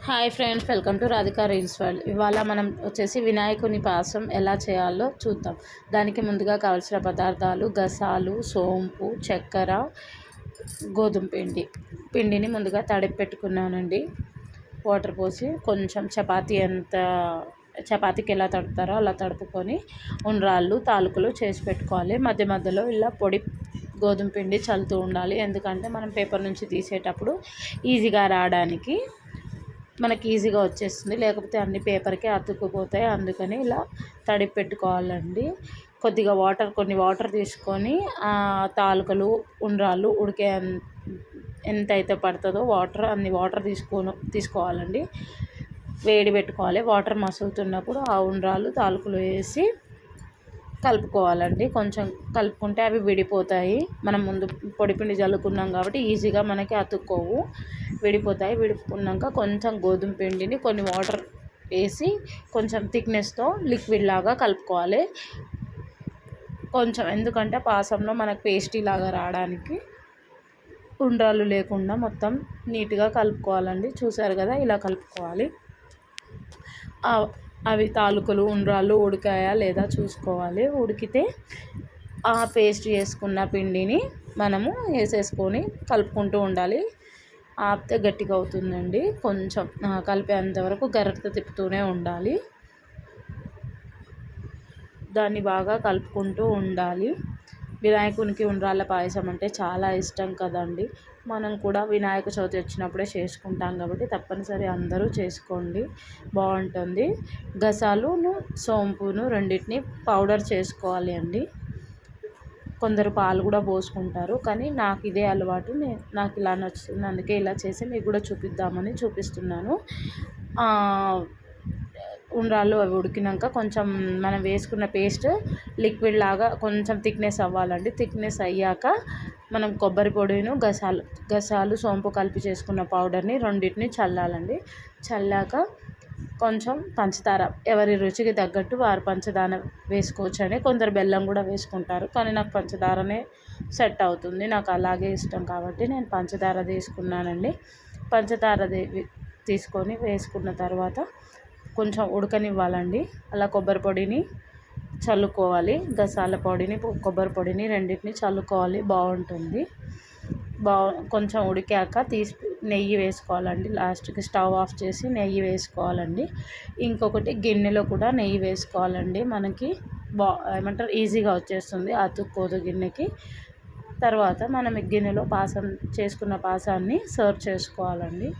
Hi friends, welcome to Radhika reels world. ఇవాళ మనం వచ్చేసి వినాయకుని పాసం ఎలా చేయాలో చూద్దాం. దానికి ముందుగా కావాల్సిన పదార్థాలు గసాలు, సోంపు, చక్కెర, గోధుమ పిండిని ముందుగా తడిపి పెట్టుకున్నానండి. వాటర్ పోసి కొంచెం చపాతీకి ఎలా తడుపుతారో అలా తడుపుకొని ఉండ్రాళ్ళు, తాలుకలు చేసి పెట్టుకోవాలి. మధ్య మధ్యలో ఇలా పొడి గోధుమ పిండి చల్లుతూ ఉండాలి. ఎందుకంటే మనం పేపర్ నుంచి తీసేటప్పుడు ఈజీగా రావడానికి మనకి ఈజీగా వచ్చేస్తుంది. లేకపోతే అన్ని పేపర్కే అతుక్కుపోతాయి. అందుకని ఇలా తడిపి పెట్టుకోవాలండి. కొన్ని వాటర్ తీసుకొని తాలుకలు, ఉండ్రాళ్ళు ఉడికే ఎంత అయితే పడుతుందో అన్ని వాటర్ తీసుకోవాలండి. వేడి పెట్టుకోవాలి. వాటర్ మసులుతున్నప్పుడు ఆ ఉండ్రాళ్ళు, తాలుకలు వేసి కలుపుకోవాలండి. కొంచెం కలుపుకుంటే అవి విడిపోతాయి. మనం ముందు పొడిపిండి చల్లుకున్నాం కాబట్టి ఈజీగా మనకి అతుక్కోవు, విడిపోతాయి. విడిపోకున్నాక కొంచెం గోధుమ పిండిని కొన్ని వాటర్ వేసి కొంచెం థిక్నెస్తో లిక్విడ్ లాగా కలుపుకోవాలి. కొంచెం ఎందుకంటే పాసంలో మనకు పేస్టీ లాగా రావడానికి ఉండ్రాళ్ళు లేకుండా మొత్తం నీట్గా కలుపుకోవాలండి. చూసారు కదా, ఇలా కలుపుకోవాలి. అవి తాలూకులు, ఉండ్రాళ్ళు ఉడికాయా లేదా చూసుకోవాలి. ఉడికితే ఆ పేస్ట్ చేసుకున్న పిండిని మనము వేసేసుకొని కలుపుకుంటూ ఉండాలి. ఆపితే గట్టిగా అవుతుందండి. కొంచెం కలిపేంతవరకు గరిటెతో తిప్పుతూనే ఉండాలి. దాన్ని బాగా కలుపుకుంటూ ఉండాలి. వినాయకునికి ఉండ్రాళ్ళ పాయసం అంటే చాలా ఇష్టం కదండి. మనం కూడా వినాయక చవితి వచ్చినప్పుడే చేసుకుంటాం కాబట్టి తప్పనిసరి అందరూ చేసుకోండి, బాగుంటుంది. గసాలును, సోంపును రెండింటిని పౌడర్ చేసుకోవాలి అండి. కొందరు పాలు కూడా పోసుకుంటారు, కానీ నాకు ఇదే అలవాటు. నాకు ఇలా నచ్చుతుంది, అందుకే ఇలా చేసి మీకు కూడా చూపిద్దామని చూపిస్తున్నాను. ఉండ్రాళ్ళు అవి ఉడికినాక కొంచెం మనం వేసుకున్న పేస్ట్ లిక్విడ్ లాగా కొంచెం థిక్నెస్ అవ్వాలండి. థిక్నెస్ అయ్యాక మనం కొబ్బరి పొడిను, గసాలు, సోంపు కలిపి చేసుకున్న పౌడర్ని రెండింటిని చల్లాలండి. చల్లాక కొంచెం పంచదార, ఎవరి రుచికి తగ్గట్టు వారు పంచదార వేసుకోవచ్చని. కొందరు బెల్లం కూడా వేసుకుంటారు, కానీ నాకు పంచదారనే సెట్ అవుతుంది. నాకు అలాగే ఇష్టం కాబట్టి నేను పంచదార తీసుకున్నానండి. పంచదార తీసుకొని వేసుకున్న తర్వాత కొంచెం ఉడకనివ్వాలండి. అలా కొబ్బరి పొడిని చల్లుకోవాలి. గసాల పొడిని, కొబ్బరి పొడిని రెండింటిని చల్లుకోవాలి, బాగుంటుంది. కొంచెం ఉడికాక నెయ్యి వేసుకోవాలండి. లాస్ట్కి స్టవ్ ఆఫ్ చేసి నెయ్యి వేసుకోవాలండి. ఇంకొకటి గిన్నెలో కూడా నెయ్యి వేసుకోవాలండి. మనకి ఏమంటారు, ఈజీగా వచ్చేస్తుంది, అతుక్కోదు గిన్నెకి. తర్వాత మనం గిన్నెలో చేసుకున్న పాసాన్ని సర్వ్ చేసుకోవాలండి.